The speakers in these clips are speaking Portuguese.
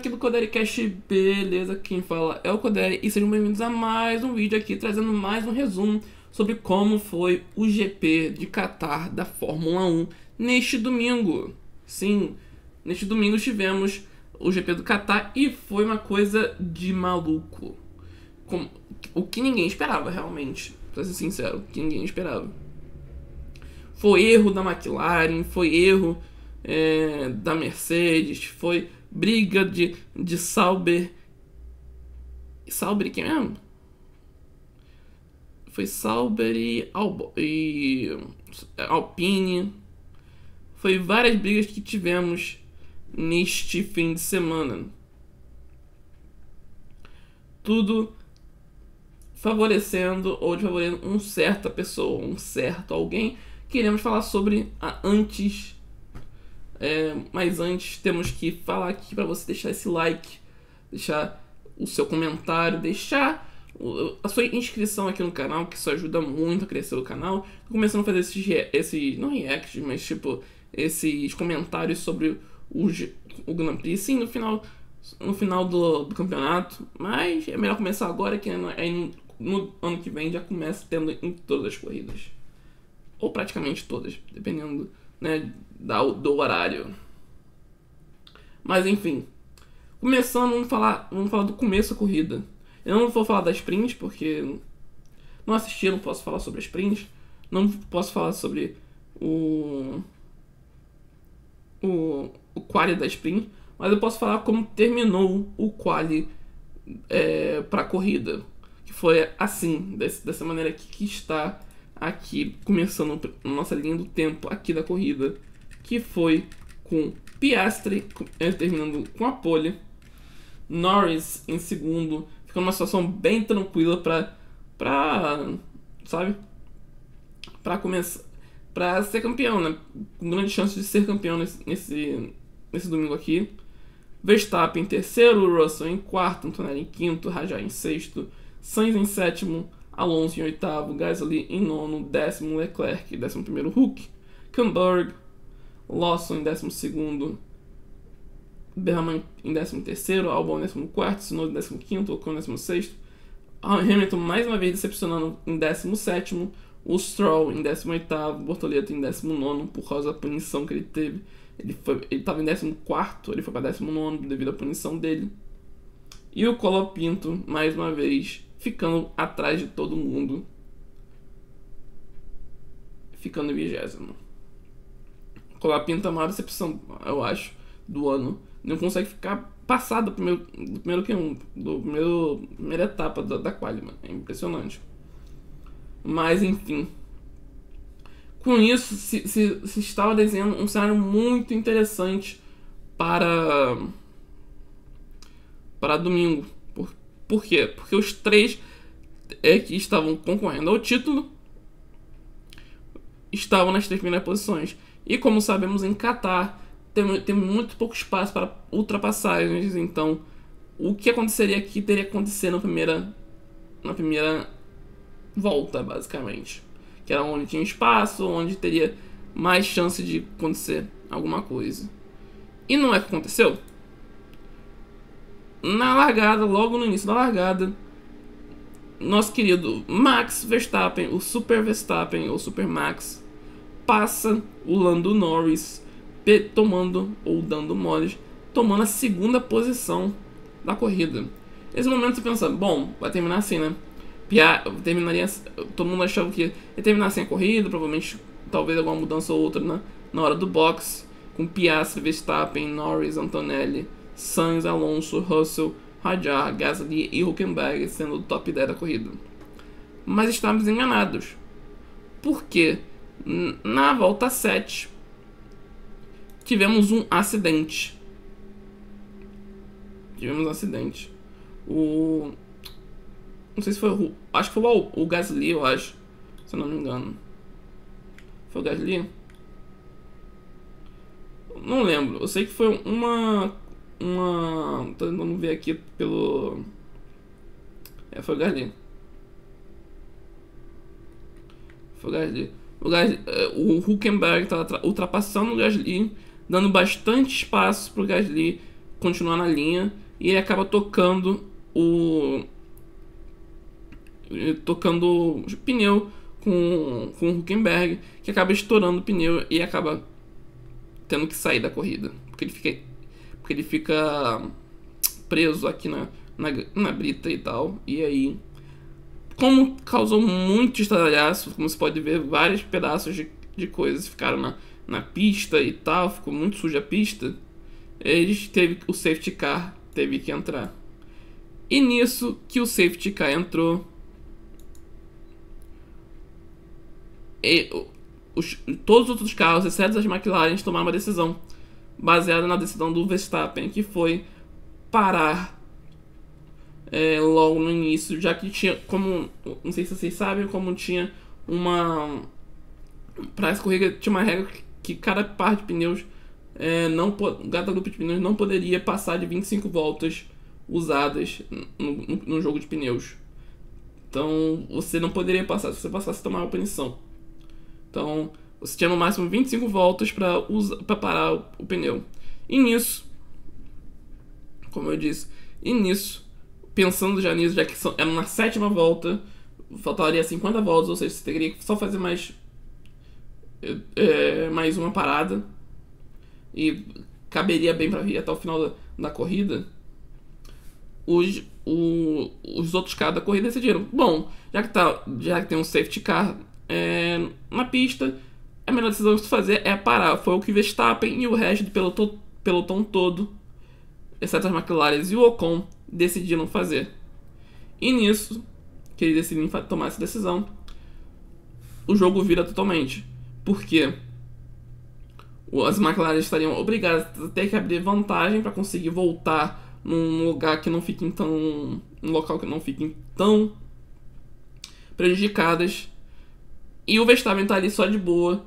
aqui do Codericast, beleza? Quem fala é o Coderi e sejam bem-vindos a mais um vídeo aqui, trazendo mais um resumo sobre como foi o GP de Qatar da Fórmula 1 neste domingo. Sim, neste domingo tivemos o GP do Qatar e foi uma coisa de maluco. O que ninguém esperava, realmente, pra ser sincero, o que ninguém esperava. Foi erro da McLaren, foi erro da Mercedes, foi briga de Sauber. Sauber quem mesmo? Foi Sauber e Alpine. Foi várias brigas que tivemos neste fim de semana. Tudo favorecendo ou desfavorecendo uma certa pessoa, um certo alguém. Queremos falar sobre mas antes temos que falar aqui para você deixar esse like, deixar o seu comentário, deixar a sua inscrição aqui no canal, que isso ajuda muito a crescer o canal. Tô começando a fazer esses não reacts, mas tipo esses comentários sobre o Grand Prix, sim, no final do campeonato, mas é melhor começar agora, que no ano que vem já começa tendo em todas as corridas, ou praticamente todas, dependendo, né, do horário. Mas enfim, começando, vamos falar do começo da corrida. Eu não vou falar da sprint porque não assisti, não posso falar sobre a sprint, não posso falar sobre o quali da sprint, mas eu posso falar como terminou o quali para a corrida, que foi assim, dessa maneira aqui, que está aqui, começando a nossa linha do tempo aqui da corrida, que foi com Piastri terminando com a pole, Norris em segundo, ficando numa situação bem tranquila para começar, para ser campeão, né? Com grande chance de ser campeão nesse domingo aqui. Verstappen em terceiro, Russell em quarto, Antonelli em quinto, Rajah em sexto, Sainz em sétimo, Alonso em oitavo, Gasly em nono, décimo Leclerc, décimo primeiro Hulk, Hülkenberg, Lawson em décimo segundo, Berman em décimo terceiro, Albon em décimo quarto, Tsunoda em décimo quinto, Ocon em décimo sexto, Hamilton mais uma vez decepcionando em décimo sétimo, o Stroll em décimo oitavo, Bortoleto em décimo nono por causa da punição que ele teve. Ele estava em décimo quarto, ele foi para décimo nono devido à punição dele. E o Colapinto mais uma vez ficando atrás de todo mundo, ficando em 20º. O Colapinto é a maior decepção, eu acho, do ano. Não consegue ficar passado do primeira etapa da quali, mano. É impressionante. Mas enfim, com isso se estava desenhando um cenário muito interessante para domingo. Por quê? Porque os três que estavam concorrendo ao título estavam nas três primeiras posições. E como sabemos, em Qatar tem muito pouco espaço para ultrapassagens. Então o que aconteceria aqui teria que acontecer na primeira volta, basicamente, que era onde tinha espaço, onde teria mais chance de acontecer alguma coisa. E não é o que aconteceu. Na largada, logo no início da largada, nosso querido Max Verstappen, o Super Verstappen ou Super Max, passa o Lando Norris, dando moles, tomando a segunda posição da corrida. Nesse momento você pensa, bom, vai terminar assim, né? Todo mundo achava que ia terminar sem a corrida, provavelmente, talvez alguma mudança ou outra na hora do box, com Piastri, Verstappen, Norris, Antonelli, Sainz, Alonso, Russell, Rajah, Gasly e Hülkenberg sendo o top 10 da corrida. Mas estávamos enganados, porque na volta 7 tivemos um acidente. Não sei se foi acho que foi o Gasly, eu acho, se eu não me engano. Foi o Gasly? Não lembro. Eu sei que foi tô tentando ver aqui pelo... foi o Gasly. O Hülkenberg estava ultrapassando o Gasly, dando bastante espaço pro Gasly continuar na linha e ele acaba tocando o pneu com o Hülkenberg, que acaba estourando o pneu e acaba tendo que sair da corrida, porque ele fica preso aqui na brita e tal. E aí, como causou muito estardalhaço, como você pode ver, vários pedaços de coisas ficaram na pista e tal, ficou muito suja a pista, o safety car teve que entrar. E nisso que o safety car entrou, todos os outros carros, exceto as McLaren, tomaram uma decisão baseada na decisão do Verstappen, que foi parar logo no início, já que tinha, como não sei se vocês sabem, como tinha para essa corrida tinha uma regra que cada par de pneus cada grupo de pneus não poderia passar de 25 voltas usadas no jogo de pneus. Então você não poderia passar, se você passasse você tomava punição. Então você tinha no máximo 25 voltas para parar o pneu. E nisso, como eu disse, pensando já nisso, já que era na 7ª volta, faltaria 50 voltas, ou seja, você teria que só fazer mais uma parada e caberia bem para vir até o final da corrida. Os outros carros da corrida decidiram, bom, já que tem um safety car na pista, a melhor decisão que se fazer é parar. Foi o que Verstappen e o resto do pelotão todo, exceto as McLaren e o Ocon, decidiram fazer. E nisso, que eles decidem tomar essa decisão, o jogo vira totalmente. Porque as McLaren estariam obrigadas a ter que abrir vantagem para conseguir voltar num local que não fiquem tão prejudicadas. E o Verstappen tá ali só de boa,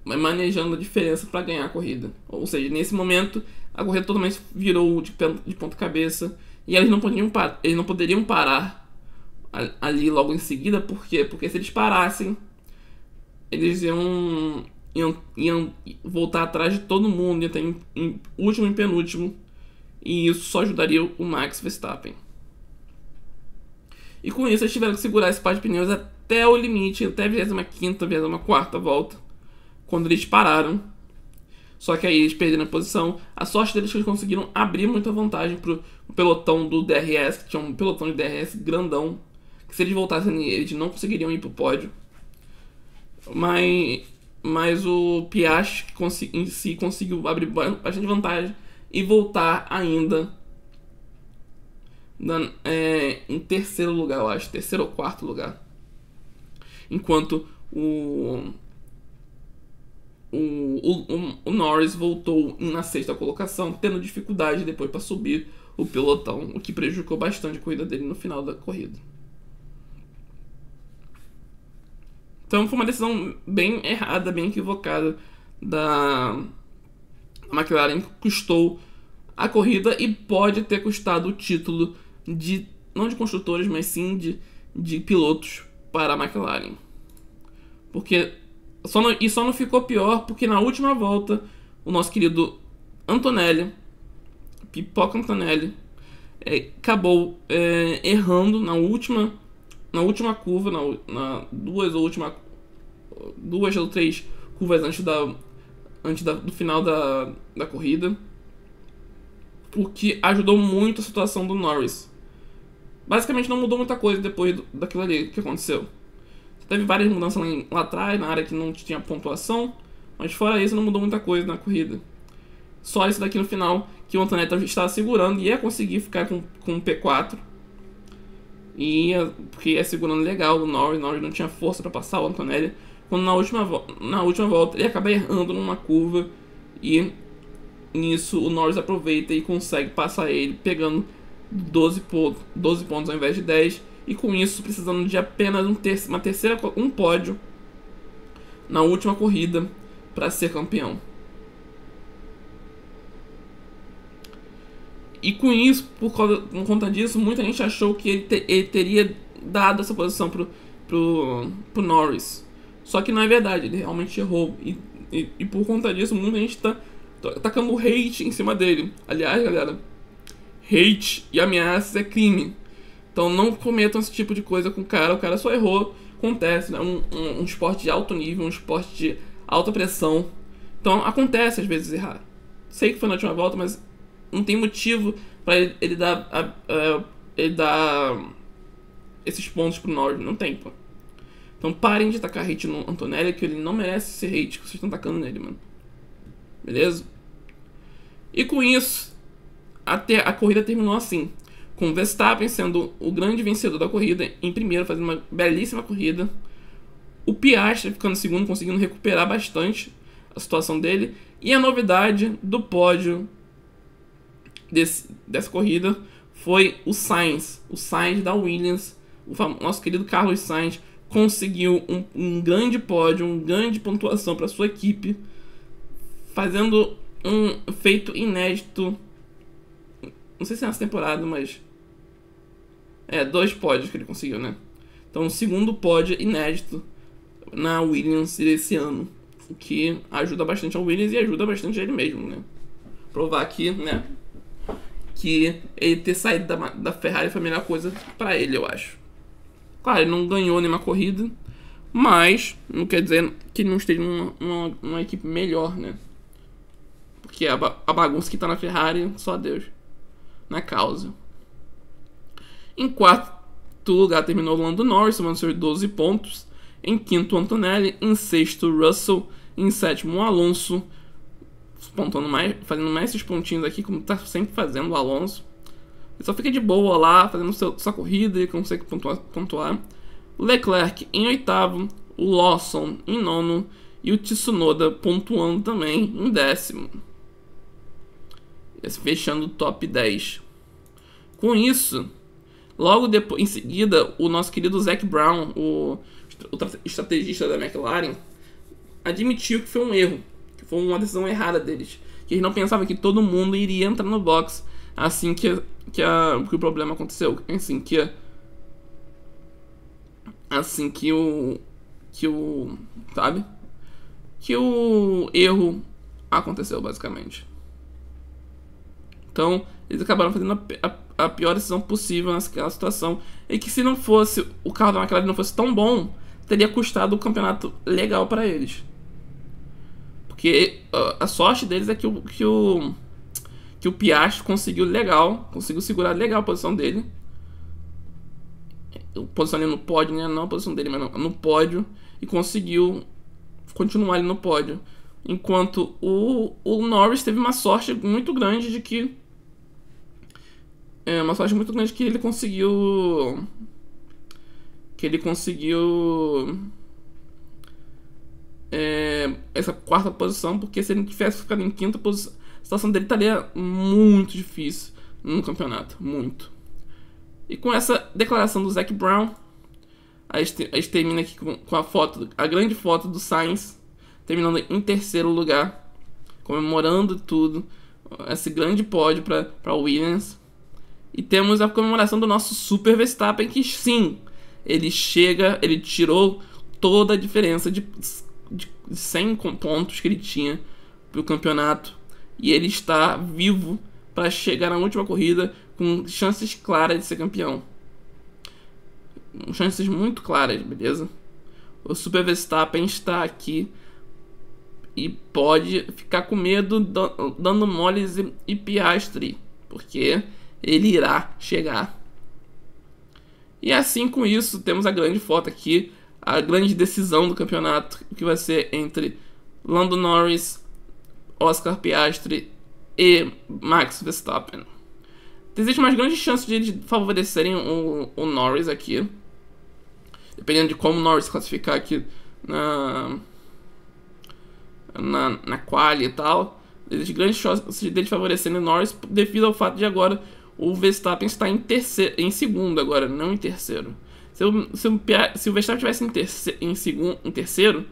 manejando a diferença para ganhar a corrida. Ou seja, nesse momento a corrida totalmente virou de ponta cabeça e eles não poderiam parar ali logo em seguida. Por quê? Porque se eles parassem, eles iam voltar atrás de todo mundo, ia ter em último e penúltimo, e isso só ajudaria o Max Verstappen. E com isso eles tiveram que segurar esse par de pneus até o limite, até a 25ª, 24ª volta, quando eles pararam. Só que aí eles perderam a posição. A sorte deles é que eles conseguiram abrir muita vantagem pro pelotão do DRS, que tinha um pelotão de DRS grandão, que se eles voltassem eles não conseguiriam ir pro pódio. Mas o Piastri em si conseguiu abrir bastante vantagem e voltar ainda em terceiro lugar, eu acho, terceiro ou quarto lugar. Enquanto o Norris voltou na 6ª colocação, tendo dificuldade depois para subir o pelotão, o que prejudicou bastante a corrida dele no final da corrida. Então foi uma decisão bem errada, bem equivocada da McLaren, que custou a corrida e pode ter custado o título não de construtores, mas sim de pilotos para a McLaren. Porque só não ficou pior porque na última volta o nosso querido Antonelli, Pipoca Antonelli, acabou errando na última curva, duas ou três curvas antes do final da corrida, o que ajudou muito a situação do Norris. Basicamente não mudou muita coisa depois daquilo ali que aconteceu. Teve várias mudanças lá atrás, na área que não tinha pontuação, mas fora isso não mudou muita coisa na corrida. Só isso daqui no final, que o Antonelli estava segurando e ia conseguir ficar com o P4. Porque ia segurando legal o Norris não tinha força para passar o Antonelli. Quando na última volta ele acaba errando numa curva e nisso o Norris aproveita e consegue passar ele, pegando 12 pontos ao invés de 10. E com isso precisando de apenas um pódio na última corrida para ser campeão. E com isso, por conta disso, muita gente achou que ele teria dado essa posição pro Norris. Só que não é verdade, ele realmente errou. E por conta disso, muita gente tá tacando hate em cima dele. Aliás, galera, hate e ameaças é crime. Então não cometam esse tipo de coisa com o cara só errou, acontece, né? Um esporte de alto nível, um esporte de alta pressão. Então acontece às vezes errar. Sei que foi na última volta, mas não tem motivo pra ele dar esses pontos pro Norris, não tem, pô. Então parem de tacar hate no Antonelli, que ele não merece ser hate que vocês estão tacando nele, mano. Beleza? E com isso, a corrida terminou assim, com o Verstappen sendo o grande vencedor da corrida, em primeiro, fazendo uma belíssima corrida. O Piastri ficando em segundo, conseguindo recuperar bastante a situação dele. E a novidade do pódio dessa corrida foi o Sainz da Williams, nosso querido Carlos Sainz, conseguiu um grande pódio, uma grande pontuação para sua equipe, fazendo um feito inédito. Não sei se é nessa temporada, mas 2 pódios que ele conseguiu, né? Então, o segundo pódio inédito na Williams desse ano, o que ajuda bastante a Williams e ajuda bastante ele mesmo, né? Provar que, né, que ele ter saído da Ferrari foi a melhor coisa pra ele, eu acho. Claro, ele não ganhou nenhuma corrida, mas não quer dizer que ele não esteja numa equipe melhor, né? Porque a bagunça que tá na Ferrari, só Deus na causa. Em quarto lugar terminou o Lando Norris, somando seus 12 pontos. Em quinto, Antonelli. Em sexto, Russell. Em sétimo, Alonso, fazendo mais esses pontinhos aqui, como tá sempre fazendo o Alonso. Ele só fica de boa lá, fazendo sua corrida e consegue pontuar. O Leclerc em oitavo, o Lawson em nono e o Tsunoda pontuando também em décimo, fechando o top 10. Com isso, logo depois, em seguida, o nosso querido Zac Brown, o estrategista da McLaren, admitiu que foi um erro, que foi uma decisão errada deles, que eles não pensavam que todo mundo iria entrar no box assim que o problema aconteceu, assim que o erro aconteceu, basicamente. Então, eles acabaram fazendo a pior decisão possível naquela situação, e que se não fosse o carro da McLaren não fosse tão bom, teria custado o campeonato legal para eles. Porque a sorte deles é que o Piastri conseguiu segurar legal a posição dele. Posição ali no pódio, né? Não a posição dele, mas no pódio. E conseguiu continuar ali no pódio. Enquanto o Norris teve uma sorte muito grande de que... ele conseguiu... essa quarta posição, porque se ele tivesse ficado em quinta posição, a situação dele estaria muito difícil no campeonato, muito. E com essa declaração do Zac Brown, a gente termina aqui com a grande foto do Sainz, terminando em terceiro lugar, comemorando tudo, esse grande pódio para Williams. E temos a comemoração do nosso Super Verstappen, que sim, ele tirou toda a diferença de 100 pontos que ele tinha para o campeonato, e ele está vivo para chegar na última corrida com chances claras de ser campeão. Chances muito claras, beleza? O Super Verstappen está aqui e pode ficar com medo dando moles e Piastri, porque ele irá chegar. E assim, com isso, temos a grande foto aqui, a grande decisão do campeonato, que vai ser entre Lando Norris, Oscar Piastri e Max Verstappen. Existe umas grandes chances de eles favorecerem o Norris aqui, dependendo de como o Norris classificar aqui na quali e tal. Existem grandes chances de eles favorecerem o Norris, devido ao fato de agora o Verstappen está em segundo agora, não em terceiro. Se o Verstappen tivesse em terceiro,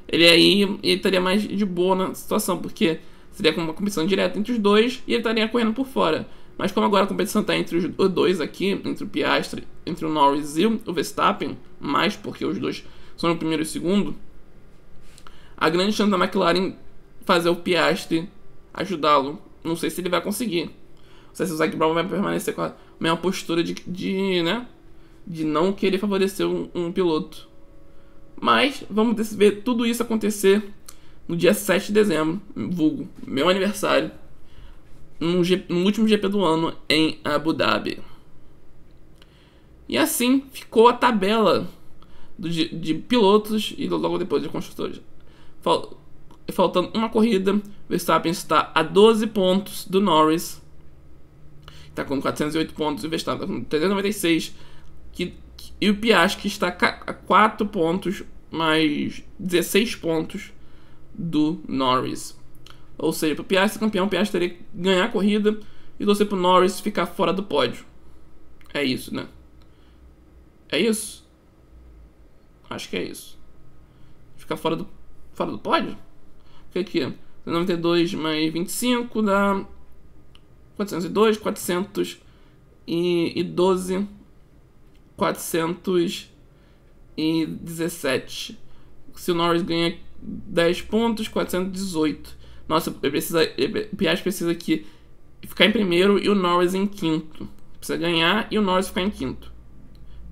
ele estaria mais de boa na situação, porque seria uma competição direta entre os dois e ele estaria correndo por fora. Mas como agora a competição está entre os dois aqui, entre o Piastri, entre o Norris e o Verstappen, mais porque os dois são o primeiro e o segundo, a grande chance da McLaren fazer o Piastri ajudá-lo. Não sei se ele vai conseguir. sei se o Zac Brown vai permanecer com a mesma postura né, de não querer favorecer um piloto. Mas vamos ver tudo isso acontecer no dia 7 de dezembro, vulgo, meu aniversário, no último GP do ano em Abu Dhabi. E assim ficou a tabela de pilotos e logo depois de construtores. Faltando uma corrida, Verstappen está a 12 pontos do Norris, está com 408 pontos, e o Verstappen com 396, e o Piastri está a 4 pontos mais 16 pontos do Norris. Ou seja, para o Piastri ser campeão, o Piastri teria que ganhar a corrida e torcer para o Norris ficar fora do pódio. É isso, né? É isso? Acho que é isso. Ficar fora do pódio? Fica aqui. 92 mais 25 dá 402, 412, 417. Se o Norris ganha 10 pontos, 418. Nossa, o Piastri precisa aqui ficar em primeiro e o Norris em quinto. Precisa ganhar e o Norris ficar em quinto.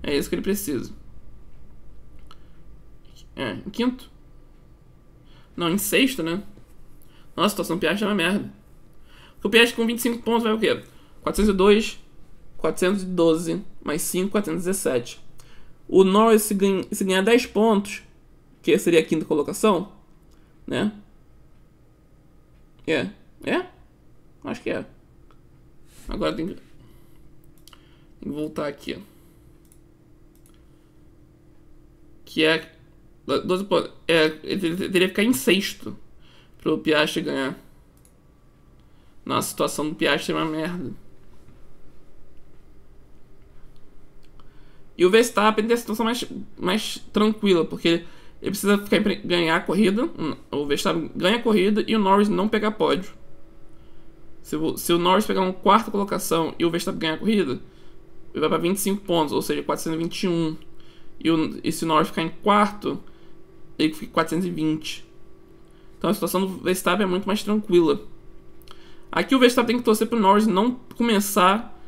É isso que ele precisa. Em quinto? Não, em sexto, né? Nossa, a situação do Piastri é uma merda. Porque o Piastri com 25 pontos vai o quê? 402, 412, mais 5, 417. O Norris, se ganhar 10 pontos, que seria a quinta colocação, né? É? Acho que é. Agora tem que voltar aqui. Que é 12 pontos. Ele teria que ficar em sexto pro Piastri ganhar. Nossa, a situação do Piastri é uma merda. E o Verstappen tem a situação mais tranquila, porque ele precisa ganhar a corrida. O Verstappen ganha a corrida e o Norris não pegar pódio. Se o Norris pegar uma quarta colocação e o Verstappen ganhar a corrida, ele vai para 25 pontos, ou seja, 421. E se o Norris ficar em quarto, ele fica 420. Então a situação do Verstappen é muito mais tranquila. Aqui o Verstappen tem que torcer para o Norris não começar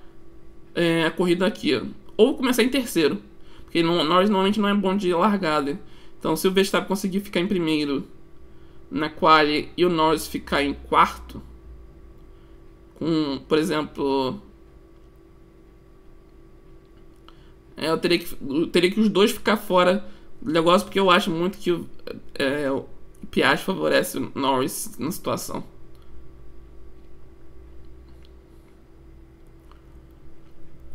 a corrida aqui, ou começar em terceiro, porque o Norris normalmente não é bom de largada. Então se o Verstappen conseguir ficar em primeiro na quali e o Norris ficar em quarto, com, por exemplo, eu teria que os dois ficar fora do negócio, porque eu acho muito que o Piastri favorece o Norris na situação.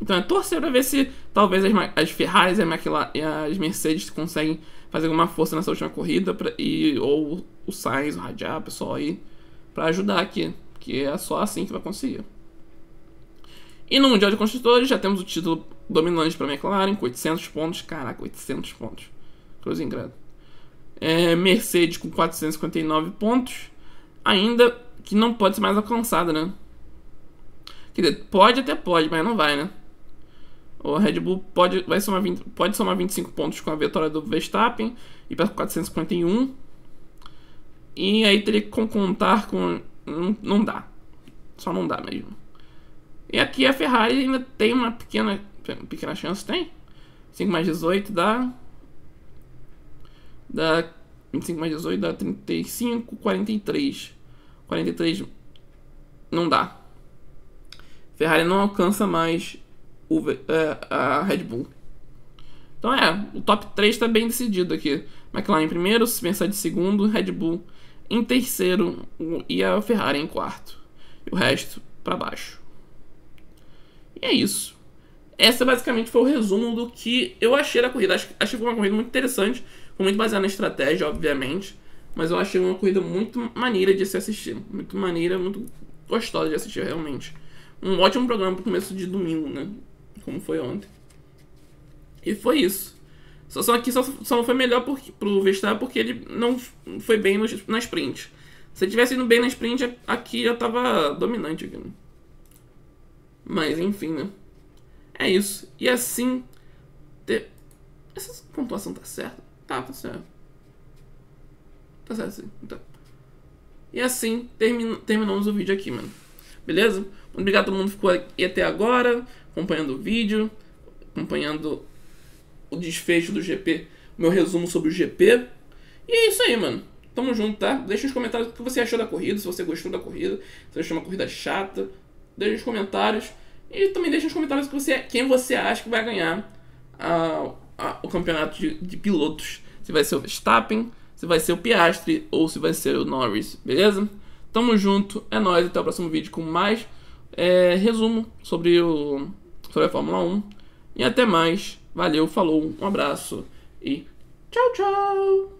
Então é torcer pra ver se talvez as Ferraris e as Mercedes conseguem fazer alguma força nessa última corrida, ou o Sainz, o Radiar, o pessoal aí, pra ajudar aqui, que é só assim que vai conseguir. E no Mundial de Construtores já temos o título dominante para a McLaren com 800 pontos. Caraca, 800 pontos. Cruzem grado. Mercedes com 459 pontos. Ainda que não pode ser mais alcançada, né? Quer dizer, pode, mas não vai, né? O Red Bull pode somar 25 pontos com a vitória do Verstappen e para 451. E aí teria que contar com... Não dá. Só não dá mesmo. E aqui a Ferrari ainda tem uma pequena chance, tem? 5 mais 18 dá 25 mais 18 dá 35, 43. 43 não dá. Ferrari não alcança mais a Red Bull. Então o top 3 está bem decidido aqui. McLaren em primeiro, Mercedes em segundo, Red Bull em terceiro e a Ferrari em quarto. E o resto para baixo. E é isso. Essa basicamente foi o resumo do que eu achei da corrida. Achei que foi uma corrida muito interessante. Foi muito baseada na estratégia, obviamente. Mas eu achei uma corrida muito maneira de se assistir. Muito maneira, muito gostosa de assistir, realmente. Um ótimo programa pro começo de domingo, né? Como foi ontem. E foi isso. Só não foi melhor pro Verstappen porque ele não foi bem na sprint. Se ele tivesse ido bem na sprint, aqui já tava dominante. Aqui, né? Mas enfim, né? É isso. E assim... Essa pontuação tá certa? Tá certo. Tá certo sim. Então. E assim terminamos o vídeo aqui, mano. beleza? Muito obrigado a todo mundo que ficou aqui até agora, acompanhando o vídeo, acompanhando o desfecho do GP, o meu resumo sobre o GP. E é isso aí, mano. Tamo junto, tá? Deixa nos comentários o que você achou da corrida, se você gostou da corrida, se você achou uma corrida chata. Deixa nos comentários. E também deixa nos comentários quem você acha que vai ganhar o campeonato de pilotos. Se vai ser o Verstappen, se vai ser o Piastri ou se vai ser o Norris, beleza? Tamo junto, é nóis, até o próximo vídeo com mais resumo sobre a Fórmula 1. E até mais, valeu, falou, um abraço e tchau, tchau!